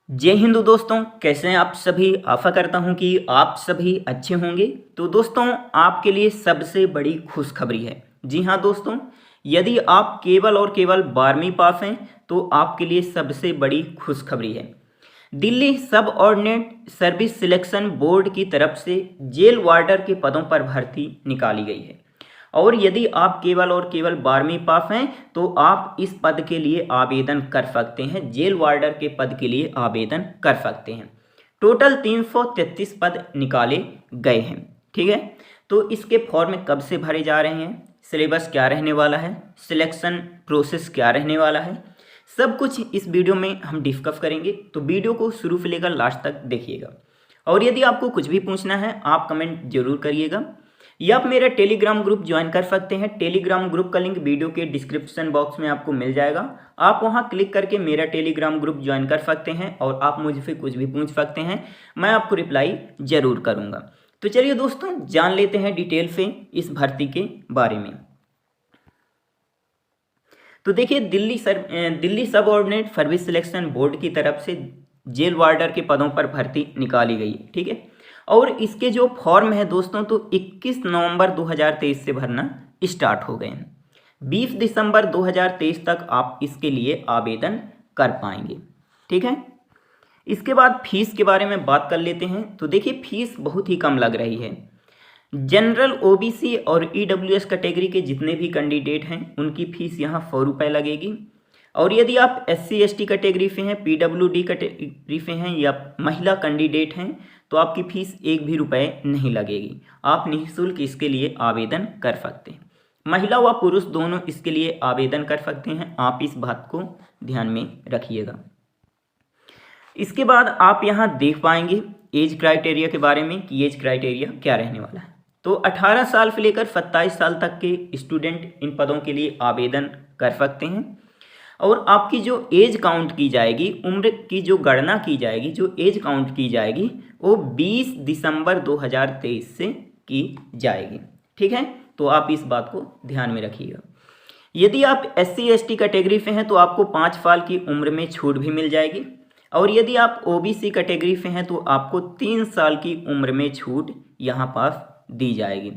जय हिंदू दोस्तों, कैसे हैं आप सभी। आशा करता हूं कि आप सभी अच्छे होंगे। तो दोस्तों, आपके लिए सबसे बड़ी खुशखबरी है। जी हां दोस्तों, यदि आप केवल और केवल 12वीं पास हैं तो आपके लिए सबसे बड़ी खुशखबरी है। दिल्ली सब ऑर्डिनेट सर्विस सिलेक्शन बोर्ड की तरफ से जेल वार्डर के पदों पर भर्ती निकाली गई है। और यदि आप केवल और केवल 12वीं पास हैं तो आप इस पद के लिए आवेदन कर सकते हैं। जेल वार्डर के पद के लिए आवेदन कर सकते हैं। टोटल 333 पद निकाले गए हैं। ठीक है, तो इसके फॉर्म कब से भरे जा रहे हैं, सिलेबस क्या रहने वाला है, सिलेक्शन प्रोसेस क्या रहने वाला है, सब कुछ इस वीडियो में हम डिस्कस करेंगे। तो वीडियो को शुरू से लेकर लास्ट तक देखिएगा। और यदि आपको कुछ भी पूछना है आप कमेंट जरूर करिएगा, या आप मेरा टेलीग्राम ग्रुप ज्वाइन कर सकते हैं। टेलीग्राम ग्रुप का लिंक वीडियो के डिस्क्रिप्शन बॉक्स में आपको मिल जाएगा। आप वहां क्लिक करके मेरा टेलीग्राम ग्रुप ज्वाइन कर सकते हैं और आप मुझसे कुछ भी पूछ सकते हैं, मैं आपको रिप्लाई जरूर करूंगा। तो चलिए दोस्तों, जान लेते हैं डिटेल से इस भर्ती के बारे में। तो देखिए, दिल्ली सब ऑर्डिनेट सर्विस सिलेक्शन बोर्ड की तरफ से जेल वार्डर के पदों पर भर्ती निकाली गई है। ठीक है, और इसके जो फॉर्म है दोस्तों, तो 21 नवंबर 2023 से भरना स्टार्ट हो गए हैं। 20 दिसंबर 2023 तक आप इसके लिए आवेदन कर पाएंगे। ठीक है, इसके बाद फीस के बारे में बात कर लेते हैं। तो देखिए, फीस बहुत ही कम लग रही है। जनरल ओबीसी और ईडब्ल्यूएस कैटेगरी के जितने भी कैंडिडेट हैं उनकी फीस यहाँ 100 रुपये लगेगी। और यदि आप एससी एसटी कैटेगरी से हैं, पीडब्ल्यूडी कैटेगरी से हैं या महिला कैंडिडेट हैं तो आपकी फीस एक भी रुपये नहीं लगेगी। आप निःशुल्क इसके लिए आवेदन कर सकते हैं। महिला व पुरुष दोनों इसके लिए आवेदन कर सकते हैं। आप इस बात को ध्यान में रखिएगा। इसके बाद आप यहाँ देख पाएंगे एज क्राइटेरिया के बारे में कि एज क्राइटेरिया क्या रहने वाला है। तो 18 साल से लेकर 27 साल तक के स्टूडेंट इन पदों के लिए आवेदन कर सकते हैं। और आपकी जो एज काउंट की जाएगी, उम्र की जो गणना की जाएगी, जो एज काउंट की जाएगी वो 20 दिसंबर 2023 से की जाएगी। ठीक है, तो आप इस बात को ध्यान में रखिएगा। यदि आप एससी एसटी कैटेगरी से हैं तो आपको 5 साल की उम्र में छूट भी मिल जाएगी। और यदि आप ओबीसी कैटेगरी से हैं तो आपको 3 साल की उम्र में छूट यहाँ पास दी जाएगी।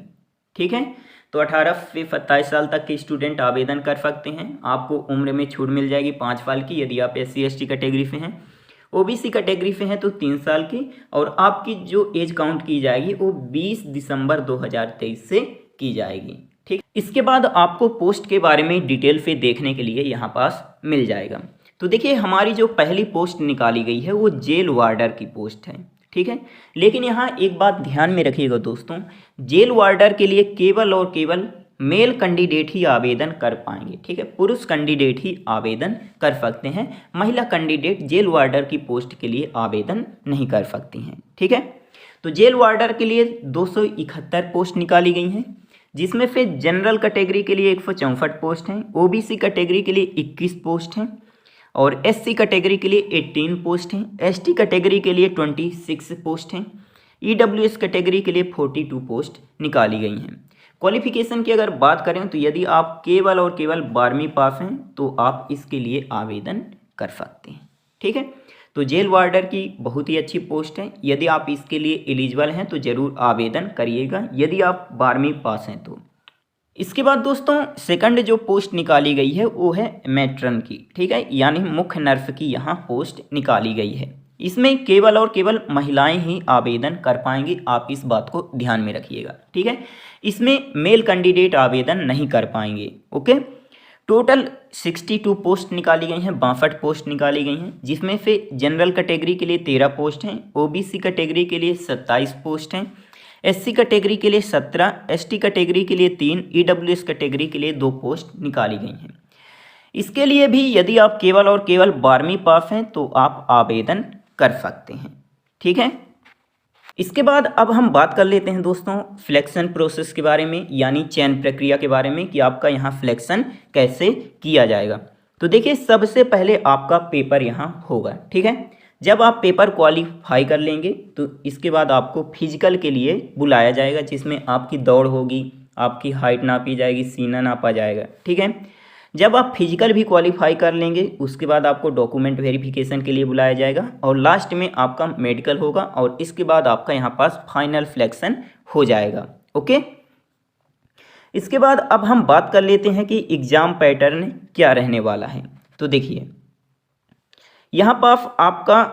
ठीक है, तो 18 से 27 साल तक के स्टूडेंट आवेदन कर सकते हैं। आपको उम्र में छूट मिल जाएगी 5 साल की यदि आप एससी एसटी कैटेगरी से हैं। ओबीसी कैटेगरी से हैं तो 3 साल की। और आपकी जो एज काउंट की जाएगी वो 20 दिसंबर 2023 से की जाएगी। ठीक, इसके बाद आपको पोस्ट के बारे में डिटेल से देखने के लिए यहाँ पास मिल जाएगा। तो देखिए, हमारी जो पहली पोस्ट निकाली गई है वो जेल वार्डर की पोस्ट है। ठीक है, लेकिन यहाँ एक बात ध्यान में रखिएगा दोस्तों, जेल वार्डर के लिए केवल और केवल मेल कैंडिडेट ही आवेदन कर पाएंगे। ठीक है, पुरुष कैंडिडेट ही आवेदन कर सकते हैं। महिला कैंडिडेट जेल वार्डर की पोस्ट के लिए आवेदन नहीं कर सकती हैं। ठीक है, तो जेल वार्डर के लिए 271 पोस्ट निकाली गई हैं, जिसमें से जनरल कैटेगरी के लिए 164 पोस्ट हैं, ओबीसी कैटेगरी के लिए 21 पोस्ट हैं, और एससी कैटेगरी के लिए 18 पोस्ट हैं, एसटी कैटेगरी के लिए 26 पोस्ट हैं, ईडब्ल्यूएस कैटेगरी के लिए 42 पोस्ट निकाली गई हैं। क्वालिफिकेशन की अगर बात करें तो यदि आप केवल और केवल 12वीं पास हैं तो आप इसके लिए आवेदन कर सकते हैं। ठीक है, तो जेल वार्डर की बहुत ही अच्छी पोस्ट है। यदि आप इसके लिए एलिजिबल हैं तो ज़रूर आवेदन करिएगा यदि आप 12वीं पास हैं तो। इसके बाद दोस्तों, सेकंड जो पोस्ट निकाली गई है वो है मैट्रन की। ठीक है, यानी मुख्य नर्स की यहाँ पोस्ट निकाली गई है। इसमें केवल और केवल महिलाएं ही आवेदन कर पाएंगी। आप इस बात को ध्यान में रखिएगा। ठीक है, इसमें मेल कैंडिडेट आवेदन नहीं कर पाएंगे। ओके, टोटल 62 पोस्ट निकाली गई हैं, 62 पोस्ट निकाली गई हैं, जिसमें से जनरल कैटेगरी के लिए 13 पोस्ट हैं, ओबीसी कैटेगरी के लिए 27 पोस्ट हैं, एससी कैटेगरी के लिए 17, एसटी कैटेगरी के लिए 3, ईडब्ल्यूएस कैटेगरी के लिए 2 पोस्ट निकाली गई हैं। इसके लिए भी यदि आप केवल और केवल 12वीं पास हैं तो आप आवेदन कर सकते हैं। ठीक है, इसके बाद अब हम बात कर लेते हैं दोस्तों सिलेक्शन प्रोसेस के बारे में, यानी चयन प्रक्रिया के बारे में कि आपका यहाँ सिलेक्शन कैसे किया जाएगा। तो देखिए, सबसे पहले आपका पेपर यहाँ होगा। ठीक है, जब आप पेपर क्वालिफाई कर लेंगे तो इसके बाद आपको फिजिकल के लिए बुलाया जाएगा, जिसमें आपकी दौड़ होगी, आपकी हाइट नापी जाएगी, सीना नापा जाएगा। ठीक है, जब आप फिजिकल भी क्वालिफाई कर लेंगे उसके बाद आपको डॉक्यूमेंट वेरिफिकेशन के लिए बुलाया जाएगा और लास्ट में आपका मेडिकल होगा और इसके बाद आपका यहाँ पास फाइनल सिलेक्शन हो जाएगा। ओके, इसके बाद अब हम बात कर लेते हैं कि एग्ज़ाम पैटर्न क्या रहने वाला है। तो देखिए यहाँ पर आपका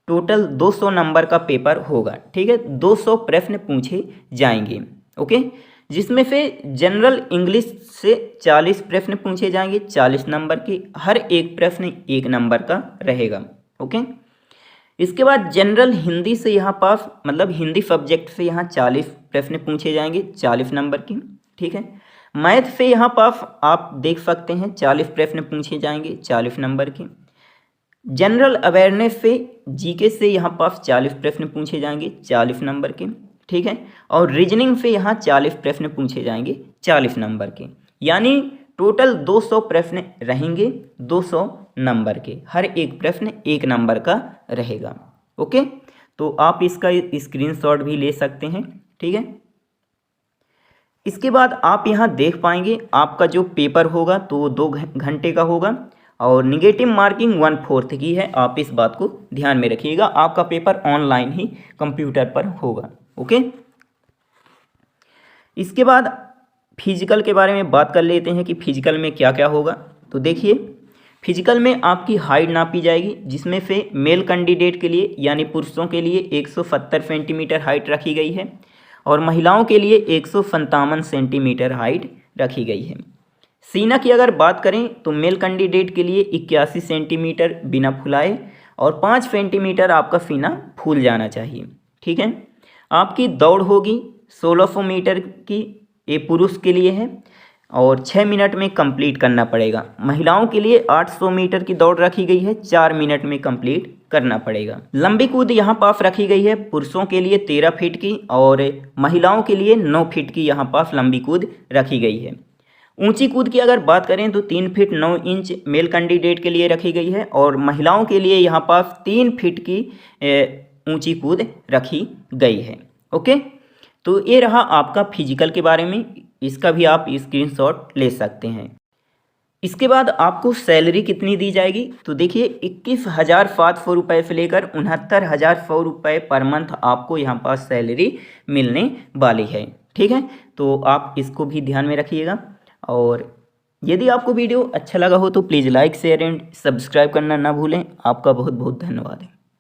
टोटल 200 नंबर का पेपर होगा, ठीक है। 200 प्रश्न पूछे जाएंगे, ओके, जिसमें से जनरल इंग्लिश से 40 प्रश्न पूछे जाएंगे 40 नंबर के, हर एक प्रश्न 1 नंबर का रहेगा, ओके। इसके बाद जनरल हिंदी से यहाँ पास मतलब हिंदी सब्जेक्ट से यहाँ 40 प्रश्न पूछे जाएंगे 40 नंबर की, ठीक है। मैथ से यहाँ पास आप देख सकते हैं 40 प्रश्न पूछे जाएंगे 40 नंबर के। जनरल अवेयरनेस से जीके से यहाँ पास 40 प्रश्न पूछे जाएंगे 40 नंबर के, ठीक है। और रीजनिंग से यहाँ 40 प्रश्न पूछे जाएंगे 40 नंबर के, यानी टोटल 200 प्रश्न रहेंगे 200 नंबर के, हर एक प्रश्न 1 नंबर का रहेगा, ओके। तो आप इसका स्क्रीनशॉट भी ले सकते हैं, ठीक है। इसके बाद आप यहाँ देख पाएंगे आपका जो पेपर होगा तो 2 घंटे का होगा और निगेटिव मार्किंग 1/4 की है। आप इस बात को ध्यान में रखिएगा, आपका पेपर ऑनलाइन ही कंप्यूटर पर होगा, ओके। इसके बाद फिजिकल के बारे में बात कर लेते हैं कि फिजिकल में क्या क्या होगा। तो देखिए फिजिकल में आपकी हाइट नापी जाएगी, जिसमें से मेल कैंडिडेट के लिए यानी पुरुषों के लिए 170 सेंटीमीटर हाइट रखी गई है और महिलाओं के लिए 157 सेंटीमीटर हाइट रखी गई है। सीना की अगर बात करें तो मेल कैंडिडेट के लिए 81 सेंटीमीटर बिना फुलाए और 5 सेंटीमीटर आपका सीना फूल जाना चाहिए, ठीक है। आपकी दौड़ होगी 1600 मीटर की, ये पुरुष के लिए है और 6 मिनट में कंप्लीट करना पड़ेगा। महिलाओं के लिए 800 मीटर की दौड़ रखी गई है, 4 मिनट में कंप्लीट करना पड़ेगा। लंबी कूद यहाँ पास रखी गई है, पुरुषों के लिए 13 फीट की और महिलाओं के लिए 9 फीट की यहाँ पास लंबी कूद रखी गई है। ऊंची कूद की अगर बात करें तो 3 फीट 9 इंच मेल कैंडिडेट के लिए रखी गई है और महिलाओं के लिए यहाँ पास 3 फीट की ऊंची कूद रखी गई है, ओके। तो ये रहा आपका फिजिकल के बारे में, इसका भी आप स्क्रीनशॉट ले सकते हैं। इसके बाद आपको सैलरी कितनी दी जाएगी, तो देखिए 21,700 रुपये से लेकर 69,100 रुपये पर मंथ आपको यहाँ पास सैलरी मिलने वाली है, ठीक है। तो आप इसको भी ध्यान में रखिएगा और यदि आपको वीडियो अच्छा लगा हो तो please like share and subscribe करना ना भूलें। आपका बहुत बहुत धन्यवाद है।